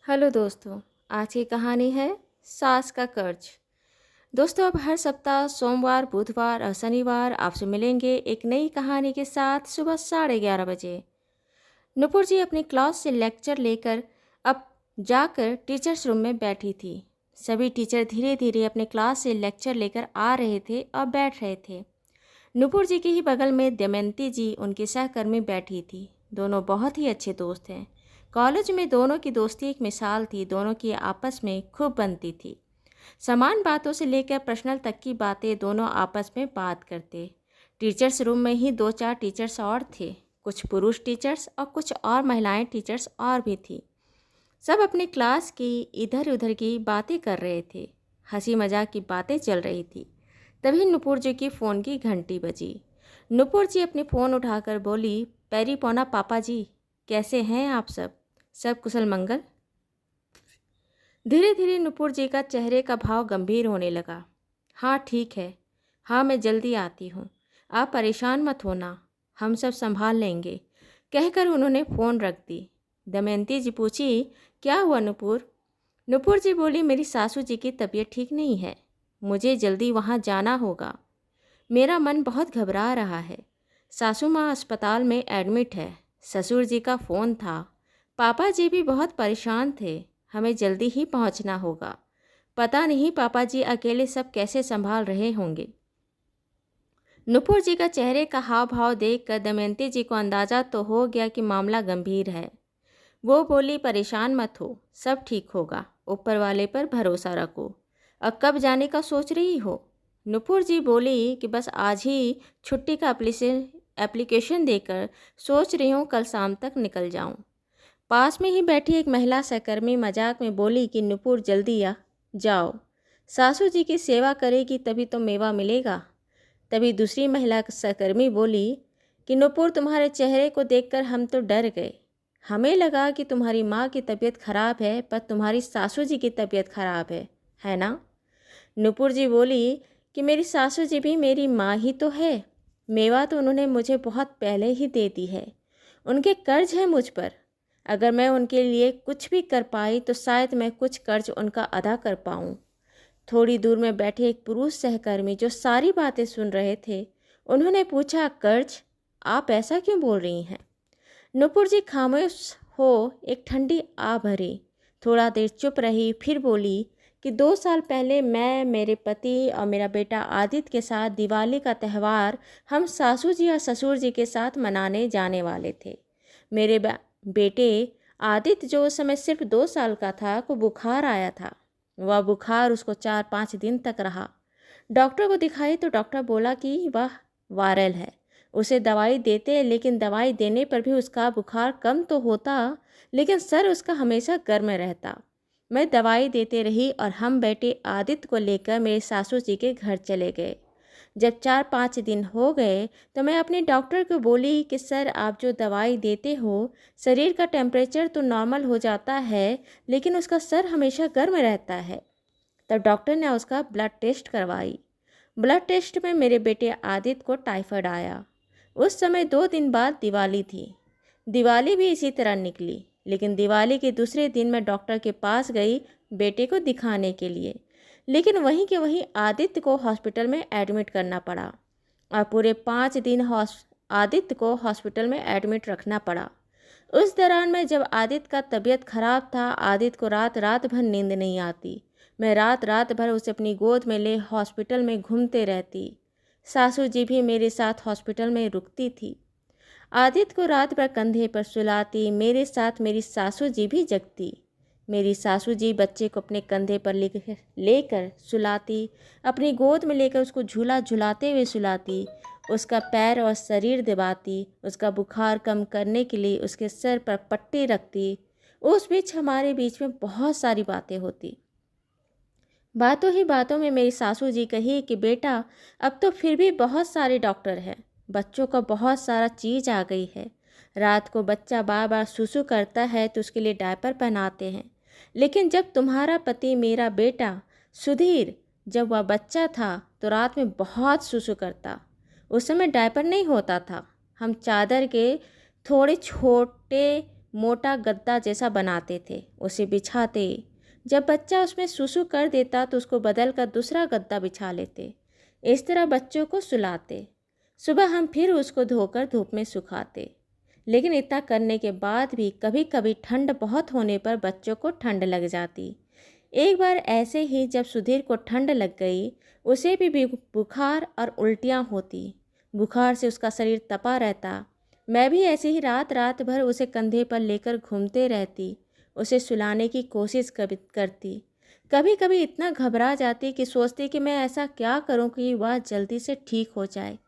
Hello दोस्तों। आज की कहानी है सास का कर्ज। दोस्तों, अब हर सप्ताह सोमवार, बुधवार और शनिवार आपसे मिलेंगे एक नई कहानी के साथ सुबह 11:30 बजे। नुपुर जी अपनी क्लास से लेक्चर लेकर अब जाकर टीचर्स रूम में बैठी थी। सभी टीचर धीरे धीरे अपने क्लास से लेक्चर लेकर आ रहे थे और बैठ रहे थे। नुपुर जी के ही बगल में दमयंती जी उनकी सहकर्मी बैठी थी। दोनों बहुत ही अच्छे दोस्त हैं। कॉलेज में दोनों की दोस्ती एक मिसाल थी। दोनों की आपस में खूब बनती थी। समान बातों से लेकर पर्सनल तक की बातें दोनों आपस में बात करते। टीचर्स रूम में ही 2-4 टीचर्स और थे। कुछ पुरुष टीचर्स और कुछ और महिलाएं टीचर्स और भी थी। सब अपनी क्लास की इधर उधर की बातें कर रहे थे। हंसी मजाक की बातें चल रही थी। तभी नुपुर जी की फ़ोन की घंटी बजी। नुपुर जी अपनी फ़ोन उठाकर बोली, पैरी पौना पापा जी, कैसे हैं आप सब कुशल मंगल? धीरे धीरे नुपुर जी का चेहरे का भाव गंभीर होने लगा। हाँ ठीक है, हाँ मैं जल्दी आती हूँ, आप परेशान मत होना, हम सब संभाल लेंगे, कहकर उन्होंने फ़ोन रख दी। दमयंती जी पूछी, क्या हुआ नुपुर? नुपुर जी बोली, मेरी सासू जी की तबीयत ठीक नहीं है, मुझे जल्दी वहाँ जाना होगा। मेरा मन बहुत घबरा रहा है। सासू माँ अस्पताल में एडमिट है। ससुर जी का फ़ोन था। पापा जी भी बहुत परेशान थे। हमें जल्दी ही पहुंचना होगा। पता नहीं पापा जी अकेले सब कैसे संभाल रहे होंगे। नुपुर जी का चेहरे का हाव भाव देखकर दमयंती जी को अंदाज़ा तो हो गया कि मामला गंभीर है। वो बोली, परेशान मत हो, सब ठीक होगा, ऊपर वाले पर भरोसा रखो। अब कब जाने का सोच रही हो? नुपुर जी बोली कि बस आज ही छुट्टी का एप्लीकेशन देकर सोच रही हूँ कल शाम तक निकल जाऊँ। पास में ही बैठी एक महिला सहकर्मी मजाक में बोली कि नुपुर जल्दी आ जाओ, सासू जी की सेवा करेगी तभी तो मेवा मिलेगा। तभी दूसरी महिला सहकर्मी बोली कि नुपुर, तुम्हारे चेहरे को देखकर हम तो डर गए। हमें लगा कि तुम्हारी माँ की तबीयत खराब है, पर तुम्हारी सासू जी की तबीयत खराब है ना? नुपुर जी बोली कि मेरी सासू जी भी मेरी माँ ही तो है। मेवा तो उन्होंने मुझे बहुत पहले ही दे दी है। उनके कर्ज है मुझ पर। अगर मैं उनके लिए कुछ भी कर पाई तो शायद मैं कुछ कर्ज उनका अदा कर पाऊँ। थोड़ी दूर में बैठे एक पुरुष सहकर्मी जो सारी बातें सुन रहे थे, उन्होंने पूछा, कर्ज? आप ऐसा क्यों बोल रही हैं? नुपुर जी खामोश हो एक ठंडी आ भरी। थोड़ा देर चुप रही, फिर बोली कि 2 साल पहले मैं, मेरे पति और मेरा बेटा आदित्य के साथ दिवाली का त्यौहार हम सासू जी और ससुर जी के साथ मनाने जाने वाले थे। मेरे बेटे आदित्य, जो उस समय सिर्फ 2 साल का था, को बुखार आया था। वह बुखार उसको 4-5 दिन तक रहा। डॉक्टर को दिखाई तो डॉक्टर बोला कि वह वायरल है। उसे दवाई देते, लेकिन दवाई देने पर भी उसका बुखार कम तो होता, लेकिन सर उसका हमेशा गर्म रहता। मैं दवाई देते रही और हम बेटे आदित्य को लेकर मेरे सासू जी के घर चले गए। जब 4-5 दिन हो गए तो मैं अपने डॉक्टर को बोली कि सर, आप जो दवाई देते हो, शरीर का टेम्परेचर तो नॉर्मल हो जाता है, लेकिन उसका सर हमेशा गर्म रहता है। तब डॉक्टर ने उसका ब्लड टेस्ट करवाई। ब्लड टेस्ट में मेरे बेटे आदित्य को टाइफाइड आया। उस समय 2 दिन बाद दिवाली थी। दिवाली भी इसी तरह निकली, लेकिन दिवाली के दूसरे दिन मैं डॉक्टर के पास गई बेटे को दिखाने के लिए, लेकिन वहीं के वहीं आदित्य को हॉस्पिटल में एडमिट करना पड़ा और पूरे 5 दिन आदित्य को हॉस्पिटल में एडमिट रखना पड़ा। उस दौरान में जब आदित्य का तबीयत खराब था, आदित्य को रात रात भर नींद नहीं आती। मैं रात रात भर उसे अपनी गोद में ले हॉस्पिटल में घूमते रहती। सासू जी भी मेरे साथ हॉस्पिटल में रुकती थी। आदित्य को रात भर कंधे पर सुलाती। मेरे साथ मेरी सासू जी भी जगती। मेरी सासू जी बच्चे को अपने कंधे पर लेकर सुलाती, अपनी गोद में लेकर उसको झूला झुलाते हुए सुलाती, उसका पैर और शरीर दबाती, उसका बुखार कम करने के लिए उसके सर पर पट्टी रखती। उस बीच हमारे बीच में बहुत सारी बातें होती। बातों ही बातों में मेरी सासू जी कही कि बेटा, अब तो फिर भी बहुत सारे डॉक्टर हैं, बच्चों का बहुत सारा चीज़ आ गई है। रात को बच्चा बार बार सुसु करता है तो उसके लिए डायपर पहनाते हैं, लेकिन जब तुम्हारा पति, मेरा बेटा सुधीर, जब वह बच्चा था तो रात में बहुत सुसु करता। उस समय डायपर नहीं होता था। हम चादर के थोड़े छोटे मोटा गद्दा जैसा बनाते थे, उसे बिछाते। जब बच्चा उसमें सुसु कर देता तो उसको बदल कर दूसरा गद्दा बिछा लेते। इस तरह बच्चों को सुलाते। सुबह हम फिर उसको धोकर धूप में सुखाते। लेकिन इतना करने के बाद भी कभी कभी ठंड बहुत होने पर बच्चों को ठंड लग जाती। एक बार ऐसे ही जब सुधीर को ठंड लग गई, उसे भी बुखार और उल्टियाँ होती। बुखार से उसका शरीर तपा रहता। मैं भी ऐसे ही रात रात भर उसे कंधे पर लेकर घूमते रहती, उसे सुलाने की कोशिश करती। कभी कभी इतना घबरा जाती कि सोचती कि मैं ऐसा क्या करूं कि वह जल्दी से ठीक हो जाए।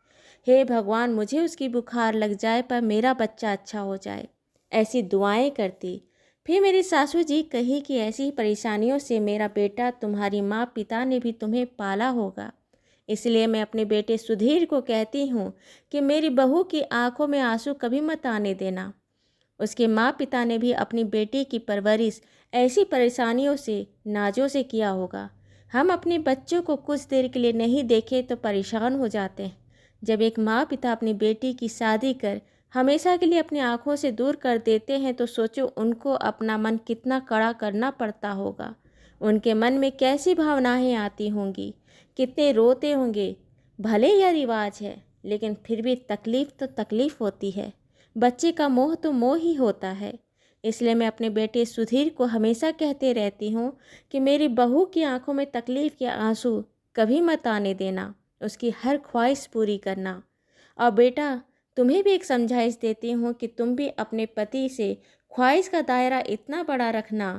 हे भगवान, मुझे उसकी बुखार लग जाए पर मेरा बच्चा अच्छा हो जाए, ऐसी दुआएं करती। फिर मेरी सासू जी कही कि ऐसी परेशानियों से मेरा बेटा, तुम्हारी माँ पिता ने भी तुम्हें पाला होगा, इसलिए मैं अपने बेटे सुधीर को कहती हूँ कि मेरी बहू की आंखों में आंसू कभी मत आने देना। उसके माँ पिता ने भी अपनी बेटी की परवरिश ऐसी परेशानियों से, नाजों से किया होगा। हम अपने बच्चों को कुछ देर के लिए नहीं देखे तो परेशान हो जाते हैं। जब एक माँ पिता अपनी बेटी की शादी कर हमेशा के लिए अपनी आंखों से दूर कर देते हैं तो सोचो उनको अपना मन कितना कड़ा करना पड़ता होगा। उनके मन में कैसी भावनाएं आती होंगी, कितने रोते होंगे। भले यह रिवाज है, लेकिन फिर भी तकलीफ़ तो तकलीफ़ होती है। बच्चे का मोह तो मोह ही होता है। इसलिए मैं अपने बेटे सुधीर को हमेशा कहते रहती हूँ कि मेरी बहू की आंखों में तकलीफ़ के आंसू कभी मत आने देना, उसकी हर ख्वाहिश पूरी करना। और बेटा, तुम्हें भी एक समझाइश देती हूँ कि तुम भी अपने पति से ख्वाहिश का दायरा इतना बड़ा रखना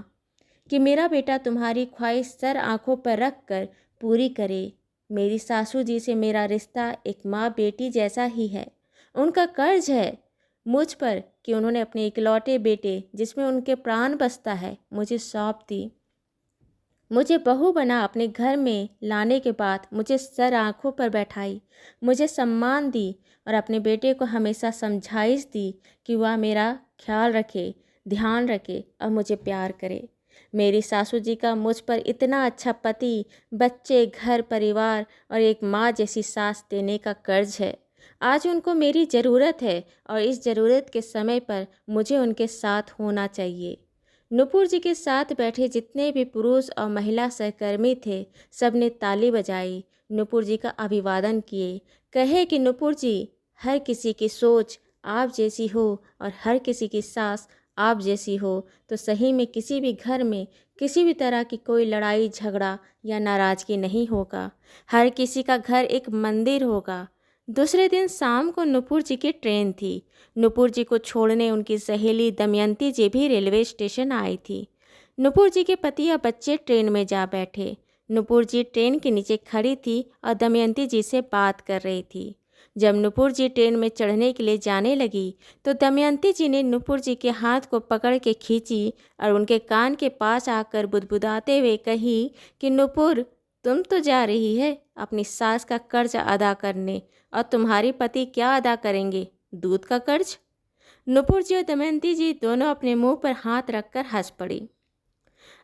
कि मेरा बेटा तुम्हारी ख्वाहिश सर आंखों पर रख कर पूरी करे। मेरी सासू जी से मेरा रिश्ता एक माँ बेटी जैसा ही है। उनका कर्ज है मुझ पर कि उन्होंने अपने इकलौते बेटे, जिसमें उनके प्राण बसता है, मुझे सौंप दी। मुझे बहू बना अपने घर में लाने के बाद मुझे सर आंखों पर बैठाई, मुझे सम्मान दी और अपने बेटे को हमेशा समझाइश दी कि वह मेरा ख्याल रखे, ध्यान रखे और मुझे प्यार करे। मेरी सासू जी का मुझ पर इतना अच्छा पति, बच्चे, घर परिवार और एक माँ जैसी सास देने का कर्ज है। आज उनको मेरी ज़रूरत है और इस ज़रूरत के समय पर मुझे उनके साथ होना चाहिए। नुपुर जी के साथ बैठे जितने भी पुरुष और महिला सहकर्मी थे, सबने ताली बजाई, नुपुर जी का अभिवादन किए। कहे कि नुपुर जी, हर किसी की सोच आप जैसी हो और हर किसी की सास आप जैसी हो तो सही में किसी भी घर में किसी भी तरह की कोई लड़ाई झगड़ा या नाराज़गी नहीं होगा। हर किसी का घर एक मंदिर होगा। दूसरे दिन शाम को नुपुर जी की ट्रेन थी। नुपुर जी को छोड़ने उनकी सहेली दमयंती जी भी रेलवे स्टेशन आई थी। नुपुर जी के पति और बच्चे ट्रेन में जा बैठे। नुपुर जी ट्रेन के नीचे खड़ी थी और दमयंती जी से बात कर रही थी। जब नुपुर जी ट्रेन में चढ़ने के लिए जाने लगी तो दमयंती जी ने नुपुर जी के हाथ को पकड़ के खींची और उनके कान के पास आकर बुदबुदाते हुए कही कि नुपुर, तुम तो जा रही है अपनी सास का कर्ज अदा करने, और तुम्हारे पति क्या अदा करेंगे? दूध का कर्ज। नुपुर जी और दमयंती जी दोनों अपने मुंह पर हाथ रखकर हंस पड़ी।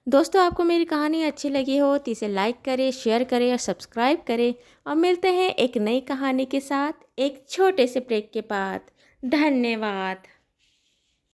दोस्तों, आपको मेरी कहानी अच्छी लगी हो तो इसे लाइक करें, शेयर करें और सब्सक्राइब करें। और मिलते हैं एक नई कहानी के साथ एक छोटे से ब्रेक के बाद। धन्यवाद।